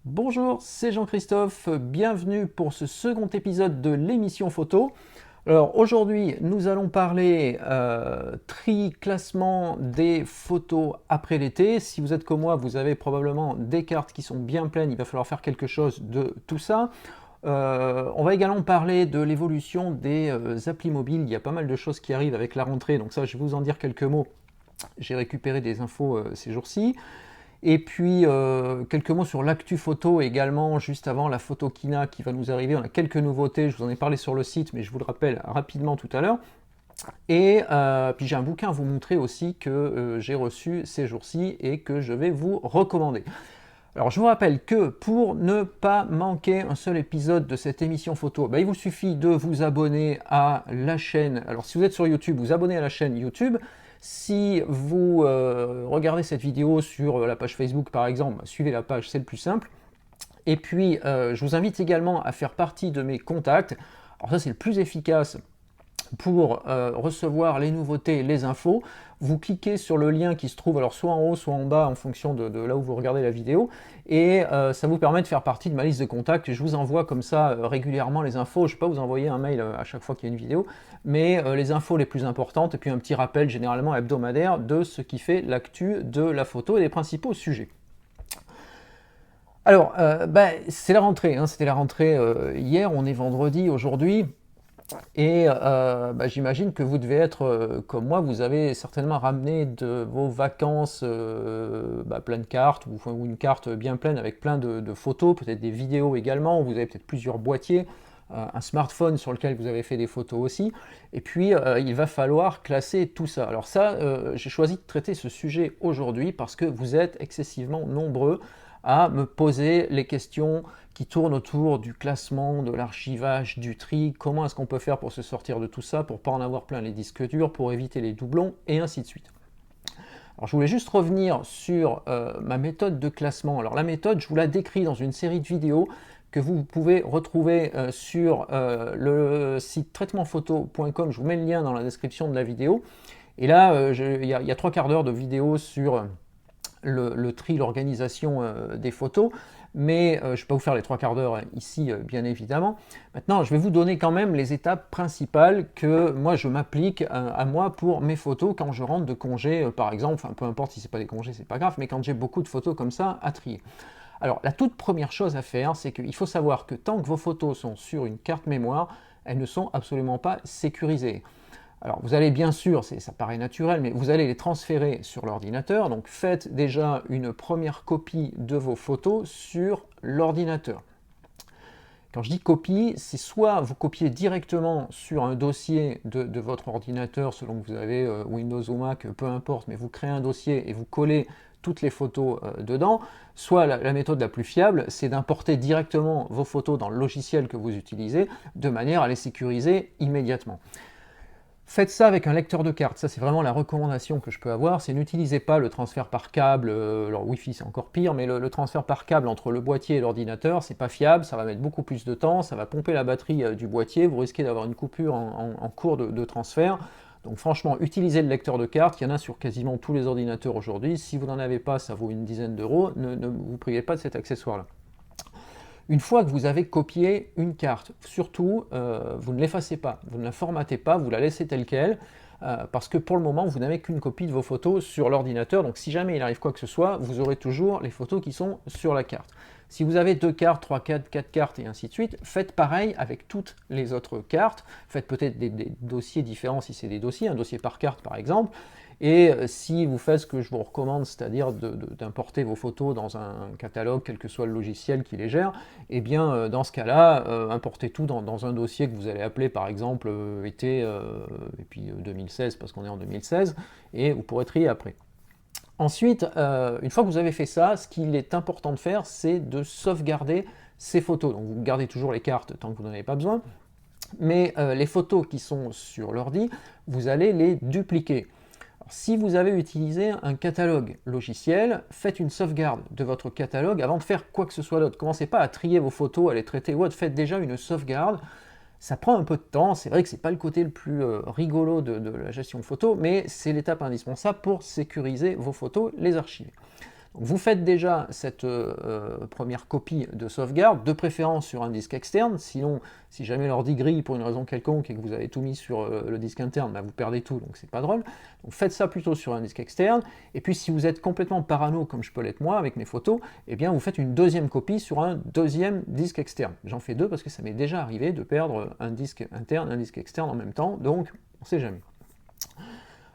Bonjour, c'est Jean-Christophe, bienvenue pour ce second épisode de l'émission photo. Alors aujourd'hui, nous allons parler tri, classement des photos après l'été. Si vous êtes comme moi, vous avez probablement des cartes qui sont bien pleines, il va falloir faire quelque chose de tout ça. On va également parler de l'évolution des applis mobiles. Il y a pas mal de choses qui arrivent avec la rentrée, donc ça je vais vous en dire quelques mots. J'ai récupéré des infos ces jours-ci. Et puis quelques mots sur l'actu photo également, juste avant la Photokina qui va nous arriver. On a quelques nouveautés, je vous en ai parlé sur le site, mais je vous le rappelle rapidement tout à l'heure. Et puis j'ai un bouquin à vous montrer aussi que j'ai reçu ces jours-ci et que je vais vous recommander. Alors je vous rappelle que pour ne pas manquer un seul épisode de cette émission photo, il vous suffit de vous abonner à la chaîne. Alors si vous êtes sur YouTube, vous abonnez à la chaîne YouTube. Si vous regardez cette vidéo sur la page Facebook par exemple, suivez la page, c'est le plus simple. Et puis je vous invite également à faire partie de mes contacts. Alors ça c'est le plus efficace pour recevoir les nouveautés, les infos. Vous cliquez sur le lien qui se trouve alors soit en haut, soit en bas en fonction de là où vous regardez la vidéo et ça vous permet de faire partie de ma liste de contacts. Je vous envoie comme ça régulièrement les infos. Je ne vais pas vous envoyer un mail à chaque fois qu'il y a une vidéo, mais les infos les plus importantes et puis un petit rappel généralement hebdomadaire de ce qui fait l'actu de la photo et des principaux sujets. Alors, c'est la rentrée, hein, c'était la rentrée hier, on est vendredi aujourd'hui. Et j'imagine que vous devez être comme moi, vous avez certainement ramené de vos vacances plein de cartes ou une carte bien pleine avec plein de photos, peut-être des vidéos également, vous avez peut-être plusieurs boîtiers, un smartphone sur lequel vous avez fait des photos aussi, et puis il va falloir classer tout ça. Alors ça, j'ai choisi de traiter ce sujet aujourd'hui parce que vous êtes excessivement nombreux à me poser les questions qui tournent autour du classement, de l'archivage, du tri, comment est-ce qu'on peut faire pour se sortir de tout ça, pour ne pas en avoir plein les disques durs, pour éviter les doublons, et ainsi de suite. Alors je voulais juste revenir sur ma méthode de classement. Alors la méthode, je vous la décris dans une série de vidéos que vous pouvez retrouver sur le site traitementphoto.com, je vous mets le lien dans la description de la vidéo. Et là, il y a 3/4 d'heure de vidéo sur le tri, l'organisation des photos, mais je ne vais pas vous faire les 3/4 d'heure ici, bien évidemment. Maintenant, je vais vous donner quand même les étapes principales que moi je m'applique à moi pour mes photos quand je rentre de congé, par exemple, enfin peu importe si c'est pas des congés, c'est pas grave, mais quand j'ai beaucoup de photos comme ça à trier. Alors, la toute première chose à faire, c'est qu'il faut savoir que tant que vos photos sont sur une carte mémoire, elles ne sont absolument pas sécurisées. Alors vous allez bien sûr, ça paraît naturel, mais vous allez les transférer sur l'ordinateur, donc faites déjà une première copie de vos photos sur l'ordinateur. Quand je dis copie, c'est soit vous copiez directement sur un dossier de votre ordinateur, selon que vous avez Windows ou Mac, peu importe, mais vous créez un dossier et vous collez toutes les photos dedans, soit la méthode la plus fiable, c'est d'importer directement vos photos dans le logiciel que vous utilisez, de manière à les sécuriser immédiatement. Faites ça avec un lecteur de carte, ça c'est vraiment la recommandation que je peux avoir, c'est n'utilisez pas le transfert par câble, alors Wi-Fi c'est encore pire, mais le transfert par câble entre le boîtier et l'ordinateur, c'est pas fiable, ça va mettre beaucoup plus de temps, ça va pomper la batterie du boîtier, vous risquez d'avoir une coupure en cours de transfert. Donc franchement, utilisez le lecteur de carte, il y en a sur quasiment tous les ordinateurs aujourd'hui, si vous n'en avez pas, ça vaut une dizaine d'euros, ne vous privez pas de cet accessoire-là. Une fois que vous avez copié une carte, surtout, vous ne l'effacez pas, vous ne la formatez pas, vous la laissez telle qu'elle, parce que pour le moment, vous n'avez qu'une copie de vos photos sur l'ordinateur, donc si jamais il arrive quoi que ce soit, vous aurez toujours les photos qui sont sur la carte. Si vous avez 2 cartes, 3 cartes, 4 cartes et ainsi de suite, faites pareil avec toutes les autres cartes, faites peut-être des dossiers différents si c'est des dossiers, un dossier par carte par exemple, et si vous faites ce que je vous recommande, c'est-à-dire d'importer vos photos dans un catalogue, quel que soit le logiciel qui les gère, et bien dans ce cas-là, importez tout dans un dossier que vous allez appeler par exemple été et puis 2016 parce qu'on est en 2016, et vous pourrez trier après. Ensuite, une fois que vous avez fait ça, ce qu'il est important de faire, c'est de sauvegarder ces photos. Donc vous gardez toujours les cartes tant que vous n'en avez pas besoin, mais les photos qui sont sur l'ordi, vous allez les dupliquer. Alors, si vous avez utilisé un catalogue logiciel, faites une sauvegarde de votre catalogue avant de faire quoi que ce soit d'autre. Commencez pas à trier vos photos, à les traiter ou autre, faites déjà une sauvegarde. Ça prend un peu de temps, c'est vrai que c'est pas le côté le plus rigolo de la gestion de photos, mais c'est l'étape indispensable pour sécuriser vos photos, les archiver. Donc, vous faites déjà cette première copie de sauvegarde, de préférence sur un disque externe, sinon si jamais l'ordi grille pour une raison quelconque et que vous avez tout mis sur le disque interne, bah, vous perdez tout, donc c'est pas drôle. Donc faites ça plutôt sur un disque externe, et puis si vous êtes complètement parano comme je peux l'être moi avec mes photos, eh bien vous faites une deuxième copie sur un deuxième disque externe. J'en fais deux parce que ça m'est déjà arrivé de perdre un disque interne, un disque externe en même temps, donc on sait jamais.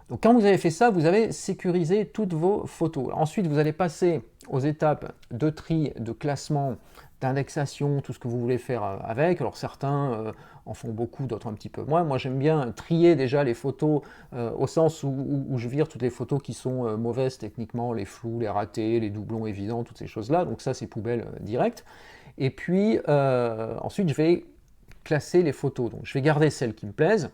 Donc quand vous avez fait ça, vous avez sécurisé toutes vos photos. Ensuite, vous allez passer aux étapes de tri, de classement, d'indexation, tout ce que vous voulez faire avec. Alors certains en font beaucoup, d'autres un petit peu moins. Moi j'aime bien trier déjà les photos au sens où je vire toutes les photos qui sont mauvaises techniquement, les flous, les ratés, les doublons évidents, toutes ces choses-là. Donc ça c'est poubelle directe. Et puis ensuite je vais classer les photos. Donc je vais garder celles qui me plaisent.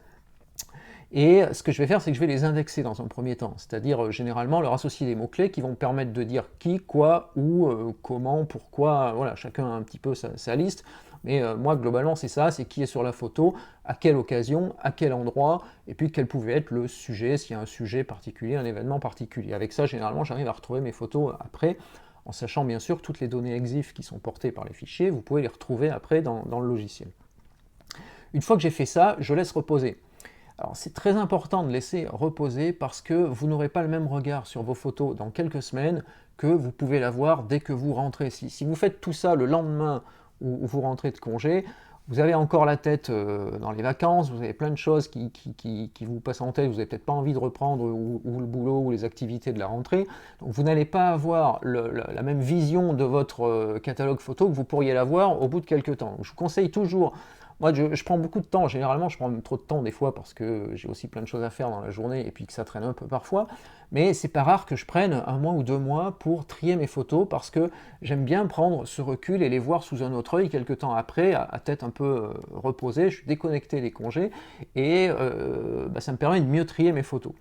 Et ce que je vais faire, c'est que je vais les indexer dans un premier temps, c'est-à-dire généralement leur associer des mots-clés qui vont me permettre de dire qui, quoi, où, comment, pourquoi, voilà, chacun a un petit peu sa liste, mais moi globalement c'est ça, c'est qui est sur la photo, à quelle occasion, à quel endroit, et puis quel pouvait être le sujet, s'il y a un sujet particulier, un événement particulier. Avec ça, généralement, j'arrive à retrouver mes photos après, en sachant bien sûr toutes les données EXIF qui sont portées par les fichiers, vous pouvez les retrouver après dans le logiciel. Une fois que j'ai fait ça, je laisse reposer. Alors c'est très important de laisser reposer parce que vous n'aurez pas le même regard sur vos photos dans quelques semaines que vous pouvez l'avoir dès que vous rentrez. Si vous faites tout ça le lendemain où vous rentrez de congé, vous avez encore la tête dans les vacances, vous avez plein de choses qui vous passent en tête, vous n'avez peut-être pas envie de reprendre ou le boulot ou les activités de la rentrée, donc vous n'allez pas avoir la même vision de votre catalogue photo que vous pourriez l'avoir au bout de quelques temps. Donc, je vous conseille toujours. Moi, je prends beaucoup de temps, généralement je prends même trop de temps des fois parce que j'ai aussi plein de choses à faire dans la journée et puis que ça traîne un peu parfois, mais c'est pas rare que je prenne un mois ou 2 mois pour trier mes photos parce que j'aime bien prendre ce recul et les voir sous un autre œil quelques temps après, à tête un peu reposée, je suis déconnecté des congés et ça me permet de mieux trier mes photos.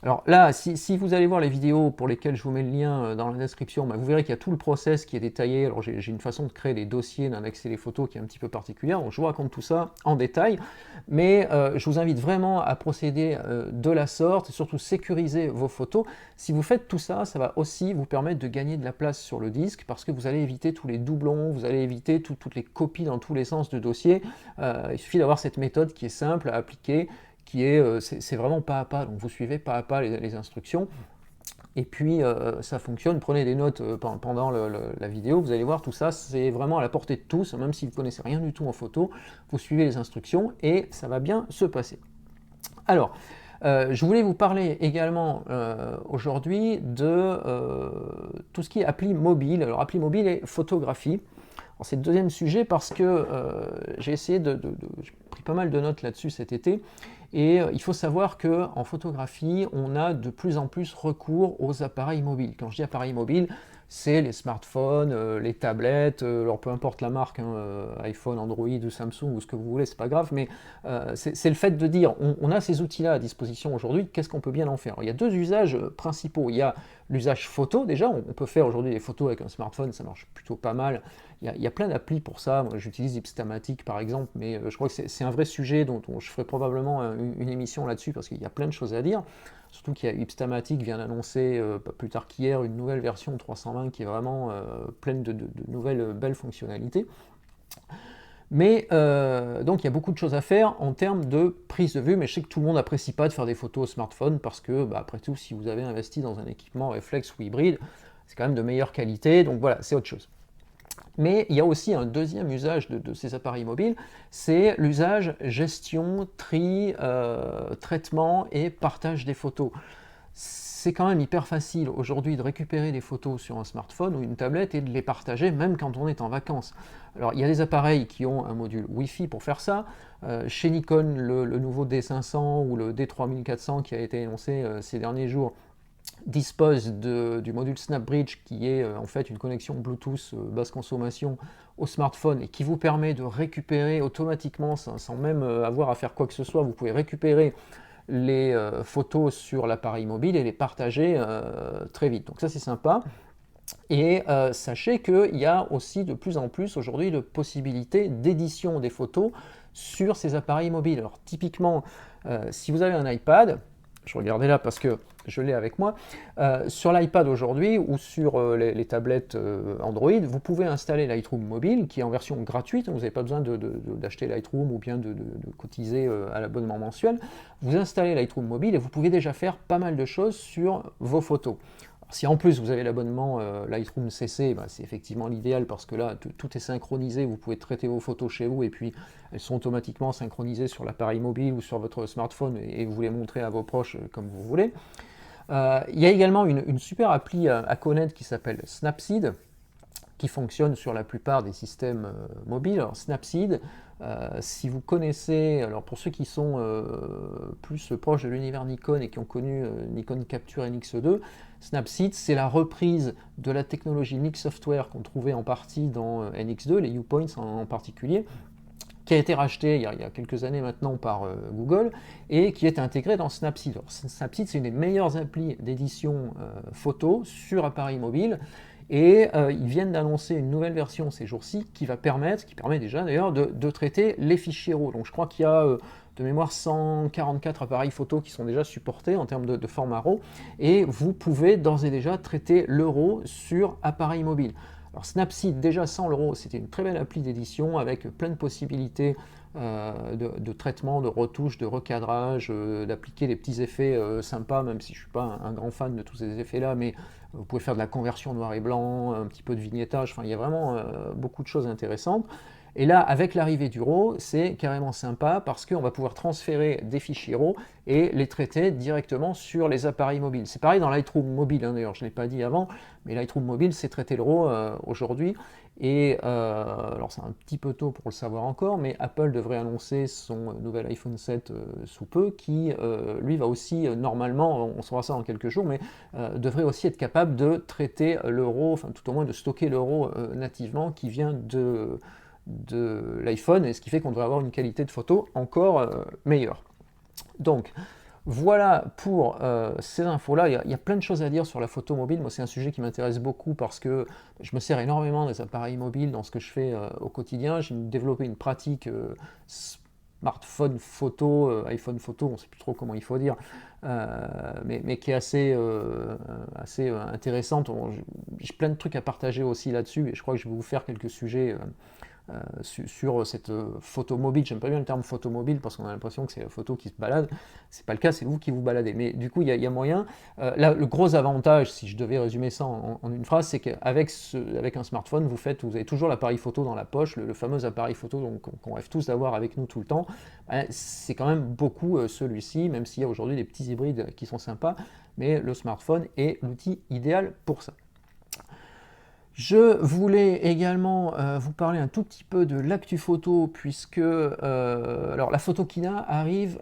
Alors là, si vous allez voir les vidéos pour lesquelles je vous mets le lien dans la description, vous verrez qu'il y a tout le process qui est détaillé. Alors j'ai une façon de créer des dossiers, d'indexer les photos qui est un petit peu particulière, donc je vous raconte tout ça en détail, mais je vous invite vraiment à procéder de la sorte, et surtout sécuriser vos photos. Si vous faites tout ça, ça va aussi vous permettre de gagner de la place sur le disque, parce que vous allez éviter tous les doublons, vous allez éviter toutes les copies dans tous les sens de dossier. Il suffit d'avoir cette méthode qui est simple à appliquer, qui est, c'est vraiment pas à pas, donc vous suivez pas à pas les instructions, et puis ça fonctionne, prenez des notes pendant la vidéo, vous allez voir tout ça, c'est vraiment à la portée de tous, même si vous ne connaissez rien du tout en photo, vous suivez les instructions et ça va bien se passer. Alors, je voulais vous parler également aujourd'hui de tout ce qui est appli mobile, alors appli mobile et photographie. C'est le deuxième sujet parce que j'ai essayé j'ai pris pas mal de notes là-dessus cet été, et il faut savoir qu'en photographie, on a de plus en plus recours aux appareils mobiles. Quand je dis appareils mobiles, c'est les smartphones, les tablettes, alors peu importe la marque, iPhone, Android ou Samsung ou ce que vous voulez, c'est pas grave, mais c'est le fait de dire, on a ces outils-là à disposition aujourd'hui, qu'est-ce qu'on peut bien en faire? Alors, il y a deux usages principaux. Il y a l'usage photo, déjà, on peut faire aujourd'hui des photos avec un smartphone, ça marche plutôt pas mal. Il y a plein d'applis pour ça. Moi, j'utilise Ipstamatic par exemple, mais je crois que c'est un vrai sujet dont je ferai probablement une émission là-dessus parce qu'il y a plein de choses à dire. Surtout qu'il y a Ipstamatic vient d'annoncer pas plus tard qu'hier une nouvelle version 320 qui est vraiment pleine de nouvelles belles fonctionnalités. Mais donc il y a beaucoup de choses à faire en termes de prise de vue, mais je sais que tout le monde n'apprécie pas de faire des photos au smartphone parce que, après tout, si vous avez investi dans un équipement réflexe ou hybride, c'est quand même de meilleure qualité, donc voilà, c'est autre chose. Mais il y a aussi un deuxième usage de ces appareils mobiles, c'est l'usage gestion, tri, traitement et partage des photos. C'est quand même hyper facile aujourd'hui de récupérer des photos sur un smartphone ou une tablette et de les partager même quand on est en vacances. Alors il y a des appareils qui ont un module Wi-Fi pour faire ça. Chez Nikon, le nouveau D500 ou le D3400 qui a été annoncé ces derniers jours dispose du module SnapBridge qui est en fait une connexion Bluetooth basse consommation au smartphone et qui vous permet de récupérer automatiquement sans même avoir à faire quoi que ce soit, vous pouvez récupérer les photos sur l'appareil mobile et les partager très vite. Donc ça c'est sympa. Et sachez qu'il y a aussi de plus en plus aujourd'hui de possibilités d'édition des photos sur ces appareils mobiles. Alors typiquement, si vous avez un iPad, je regardais là parce que je l'ai avec moi. Sur l'iPad aujourd'hui ou sur les tablettes Android, vous pouvez installer Lightroom mobile qui est en version gratuite, vous n'avez pas besoin d'acheter Lightroom ou bien de cotiser à l'abonnement mensuel. Vous installez Lightroom mobile et vous pouvez déjà faire pas mal de choses sur vos photos. Si en plus vous avez l'abonnement Lightroom CC, bah, c'est effectivement l'idéal parce que là tout est synchronisé, vous pouvez traiter vos photos chez vous et puis elles sont automatiquement synchronisées sur l'appareil mobile ou sur votre smartphone et vous les montrez à vos proches comme vous voulez. Il y a également une super appli à connaître qui s'appelle Snapseed, qui fonctionne sur la plupart des systèmes mobiles. Alors Snapseed, si vous connaissez, alors pour ceux qui sont plus proches de l'univers Nikon et qui ont connu Nikon Capture NX2, Snapseed c'est la reprise de la technologie Nik Software qu'on trouvait en partie dans NX2, les U-Points en particulier, qui a été racheté il y a quelques années maintenant par Google et qui est intégré dans Snapseed. Alors, Snapseed, c'est une des meilleures applis d'édition photo sur appareil mobile et ils viennent d'annoncer une nouvelle version ces jours-ci qui permet déjà d'ailleurs de traiter les fichiers RAW. Donc je crois qu'il y a de mémoire 144 appareils photo qui sont déjà supportés en termes de format RAW et vous pouvez d'ores et déjà traiter le RAW sur appareil mobile. Alors Snapseed, déjà sans le RAW, c'était une très belle appli d'édition avec plein de possibilités de traitement, de retouche, de recadrage, d'appliquer des petits effets sympas, même si je ne suis pas un grand fan de tous ces effets-là, mais vous pouvez faire de la conversion noir et blanc, un petit peu de vignettage, enfin il y a vraiment beaucoup de choses intéressantes. Et là, avec l'arrivée du RAW, c'est carrément sympa parce qu'on va pouvoir transférer des fichiers RAW et les traiter directement sur les appareils mobiles. C'est pareil dans Lightroom mobile, hein, d'ailleurs, je ne l'ai pas dit avant, mais Lightroom mobile, c'est traiter le RAW aujourd'hui. Et alors c'est un petit peu tôt pour le savoir encore, mais Apple devrait annoncer son nouvel iPhone 7 sous peu, qui lui va aussi normalement, on saura ça dans quelques jours, mais devrait aussi être capable de traiter le RAW, enfin tout au moins de stocker le RAW nativement qui vient de l'iPhone, et ce qui fait qu'on devrait avoir une qualité de photo encore meilleure. Donc voilà pour ces infos-là. Il y a plein de choses à dire sur la photo mobile. Moi, c'est un sujet qui m'intéresse beaucoup parce que je me sers énormément des appareils mobiles dans ce que je fais au quotidien. J'ai développé une pratique smartphone photo, iPhone photo, on ne sait plus trop comment il faut dire, mais qui est assez intéressante. J'ai plein de trucs à partager aussi là-dessus et je crois que je vais vous faire quelques sujets sur cette photo mobile. J'aime pas bien le terme photo mobile parce qu'on a l'impression que c'est la photo qui se balade. C'est pas le cas, c'est vous qui vous baladez. Mais du coup, il y a moyen. Là, le gros avantage, si je devais résumer ça en une phrase, c'est qu'avec un smartphone, vous avez toujours l'appareil photo dans la poche, le fameux appareil photo qu'on rêve tous d'avoir avec nous tout le temps. C'est quand même beaucoup celui-ci, même s'il y a aujourd'hui des petits hybrides qui sont sympas, mais le smartphone est l'outil idéal pour ça. Je voulais également vous parler un tout petit peu de l'actu photo puisque alors la Photokina arrive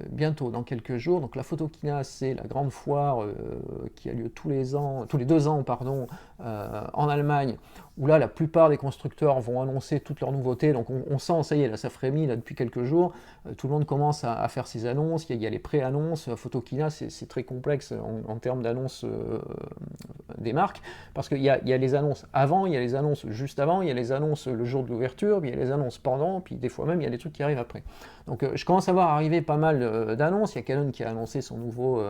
bientôt dans quelques jours. Donc la Photokina, c'est la grande foire qui a lieu tous les 2 ans pardon, en Allemagne, où là la plupart des constructeurs vont annoncer toutes leurs nouveautés. Donc on sent, ça y est, là ça frémit là, depuis quelques jours. Tout le monde commence à faire ses annonces. Il y a les pré-annonces. Photokina, c'est très complexe en termes d'annonces des marques parce qu'il y a les annonces avant, il y a les annonces juste avant, il y a les annonces le jour de l'ouverture, puis il y a les annonces pendant, puis des fois même il y a des trucs qui arrivent après. Donc je commence à voir arriver pas mal d'annonces. Il y a Canon qui a annoncé son nouveau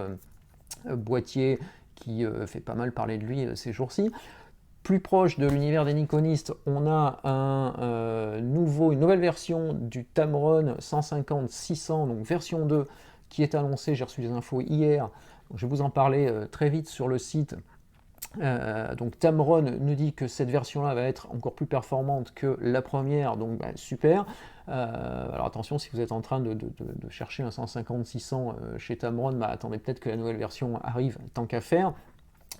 boîtier qui fait pas mal parler de lui ces jours-ci. Plus proche de l'univers des Nikonistes, on a une nouvelle version du Tamron 150-600, donc version 2, qui est annoncée. J'ai reçu des infos hier, donc je vais vous en parler très vite sur le site. Donc Tamron nous dit que cette version-là va être encore plus performante que la première, donc super. Alors attention, si vous êtes en train de chercher un 150-600 chez Tamron, attendez peut-être que la nouvelle version arrive tant qu'à faire.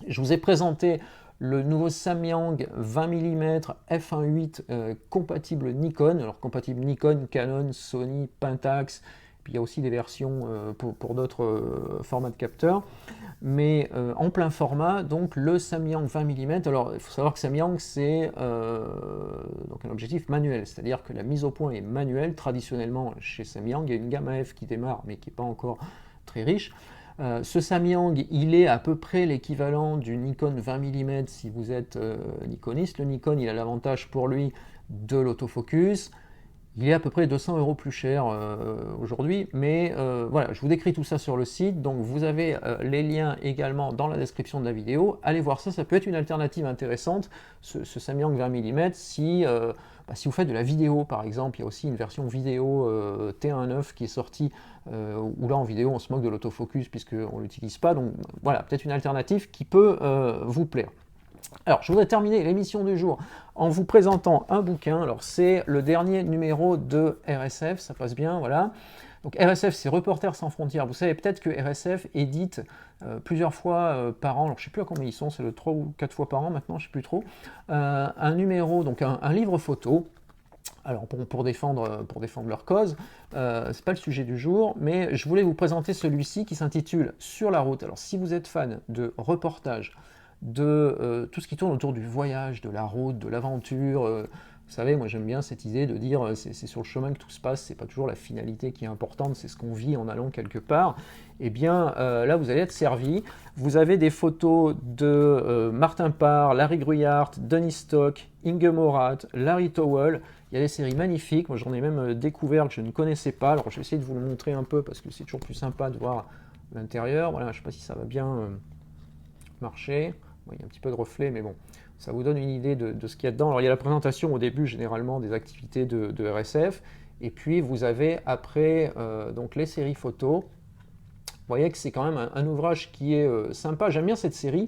Je vous ai présenté le nouveau Samyang 20 mm f1.8 compatible Nikon, alors compatible Nikon, Canon, Sony, Pentax. Puis il y a aussi des versions pour d'autres formats de capteurs, mais en plein format, donc le Samyang 20 mm. Alors il faut savoir que Samyang c'est donc un objectif manuel, c'est-à-dire que la mise au point est manuelle. Traditionnellement chez Samyang, il y a une gamme AF qui démarre, mais qui n'est pas encore très riche. Ce Samyang, il est à peu près l'équivalent du Nikon 20 mm si vous êtes Nikoniste. Le Nikon, il a l'avantage pour lui de l'autofocus. Il est à peu près 200 € plus cher aujourd'hui, mais voilà, je vous décris tout ça sur le site, donc vous avez les liens également dans la description de la vidéo. Allez voir ça, ça peut être une alternative intéressante, ce Samyang 20 mm, si vous faites de la vidéo par exemple. Il y a aussi une version vidéo T1.9 qui est sortie, où là en vidéo on se moque de l'autofocus puisqu'on ne l'utilise pas, donc voilà, peut-être une alternative qui peut vous plaire. Alors, je voudrais terminer l'émission du jour en vous présentant un bouquin. Alors, c'est le dernier numéro de RSF, ça passe bien, voilà. Donc, RSF, c'est Reporters sans frontières. Vous savez peut-être que RSF édite plusieurs fois par an, alors je ne sais plus à combien ils sont, c'est le 3 ou 4 fois par an maintenant, je ne sais plus trop, un numéro, donc un livre photo. Alors pour défendre leur cause, c'est pas le sujet du jour, mais je voulais vous présenter celui-ci qui s'intitule Sur la route. Alors si vous êtes fan de reportages, de tout ce qui tourne autour du voyage, de la route, de l'aventure, vous savez, moi j'aime bien cette idée de dire c'est sur le chemin que tout se passe, c'est pas toujours la finalité qui est importante, c'est ce qu'on vit en allant quelque part. Eh bien là vous allez être servi. Vous avez des photos de Martin Parr, Larry Gruyart, Denis Stock, Inge Morat, Larry Towell. Il y a des séries magnifiques, moi j'en ai même découvert que je ne connaissais pas. Alors je vais essayer de vous le montrer un peu parce que c'est toujours plus sympa de voir l'intérieur. Voilà, je ne sais pas si ça va bien marcher. Bon, il y a un petit peu de reflet, mais bon, ça vous donne une idée de ce qu'il y a dedans. Alors il y a la présentation au début généralement des activités de RSF, et puis vous avez après donc les séries photos. Vous voyez que c'est quand même un ouvrage qui est sympa. J'aime bien cette série.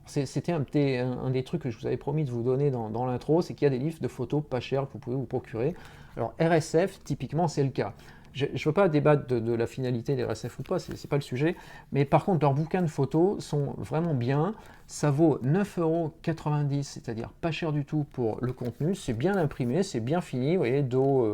C'était un des trucs que je vous avais promis de vous donner dans l'intro, c'est qu'il y a des livres de photos pas chers que vous pouvez vous procurer. Alors RSF, typiquement, c'est le cas. Je ne veux pas débattre de la finalité des RSF ou pas, c'est pas le sujet, mais par contre leurs bouquins de photos sont vraiment bien. Ça vaut 9,90 €, c'est-à-dire pas cher du tout pour le contenu. C'est bien imprimé, c'est bien fini, vous voyez, dos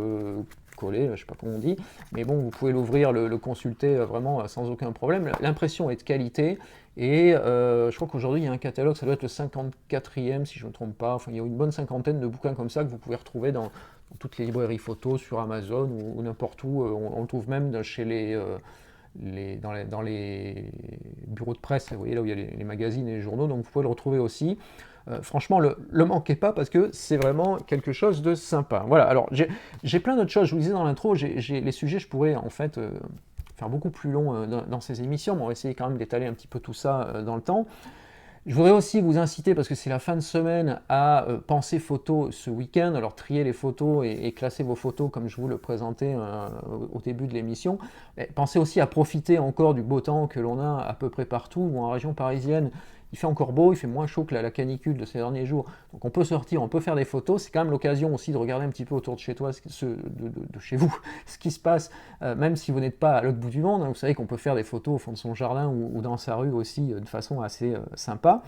collé, je sais pas comment on dit, mais bon, vous pouvez l'ouvrir, le consulter vraiment sans aucun problème. L'impression est de qualité. Et je crois qu'aujourd'hui, il y a un catalogue, ça doit être le 54e, si je ne me trompe pas. Enfin, il y a une bonne cinquantaine de bouquins comme ça que vous pouvez retrouver dans toutes les librairies photos, sur Amazon ou n'importe où. On le trouve même chez dans les bureaux de presse, vous voyez, là où il y a les magazines et les journaux, donc vous pouvez le retrouver aussi. Franchement, le manquez pas parce que c'est vraiment quelque chose de sympa. Voilà, alors j'ai plein d'autres choses, je vous disais dans l'intro, les sujets, je pourrais en fait faire beaucoup plus long dans ces émissions, mais on va essayer quand même d'étaler un petit peu tout ça dans le temps. Je voudrais aussi vous inciter, parce que c'est la fin de semaine, à penser photo ce week-end. Alors trier les photos et classer vos photos comme je vous le présentais au début de l'émission. Pensez aussi à profiter encore du beau temps que l'on a à peu près partout, ou en région parisienne. Il fait encore beau, il fait moins chaud que la canicule de ces derniers jours. Donc on peut sortir, on peut faire des photos. C'est quand même l'occasion aussi de regarder un petit peu autour de chez toi, de chez vous, ce qui se passe, même si vous n'êtes pas à l'autre bout du monde. Vous savez qu'on peut faire des photos au fond de son jardin ou dans sa rue aussi de façon assez sympa.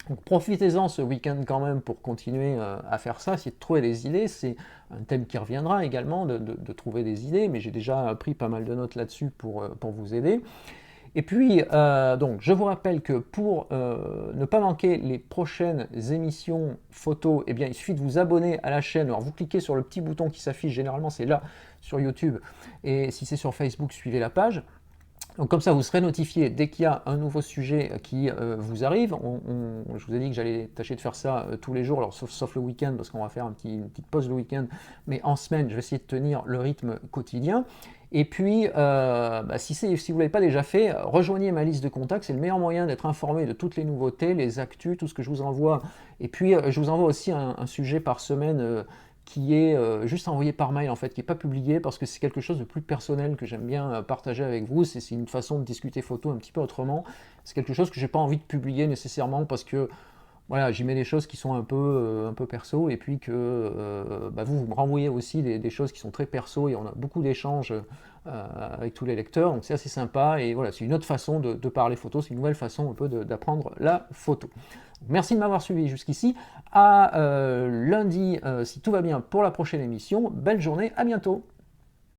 Donc profitez-en ce week-end quand même pour continuer à faire ça, essayer de trouver des idées. C'est un thème qui reviendra également, de trouver des idées, mais j'ai déjà pris pas mal de notes là-dessus pour vous aider. Et puis, donc, je vous rappelle que pour ne pas manquer les prochaines émissions photos, eh bien, il suffit de vous abonner à la chaîne. Alors, vous cliquez sur le petit bouton qui s'affiche, généralement c'est là sur YouTube, et si c'est sur Facebook, suivez la page. Donc comme ça, vous serez notifié dès qu'il y a un nouveau sujet qui vous arrive. Je vous ai dit que j'allais tâcher de faire ça tous les jours, alors sauf le week-end, parce qu'on va faire une petite pause le week-end, mais en semaine, je vais essayer de tenir le rythme quotidien. Et puis, si vous ne l'avez pas déjà fait, rejoignez ma liste de contacts, c'est le meilleur moyen d'être informé de toutes les nouveautés, les actus, tout ce que je vous envoie. Et puis, je vous envoie aussi un sujet par semaine qui est juste envoyé par mail en fait, qui n'est pas publié parce que c'est quelque chose de plus personnel que j'aime bien partager avec vous. C'est une façon de discuter photo un petit peu autrement. C'est quelque chose que j'ai pas envie de publier nécessairement parce que voilà, j'y mets des choses qui sont un peu perso, et puis que vous me renvoyez aussi des choses qui sont très perso, et on a beaucoup d'échanges avec tous les lecteurs, donc c'est assez sympa, et voilà, c'est une autre façon de parler photo, c'est une nouvelle façon un peu d'apprendre la photo. Merci de m'avoir suivi jusqu'ici, à lundi si tout va bien pour la prochaine émission, belle journée, à bientôt.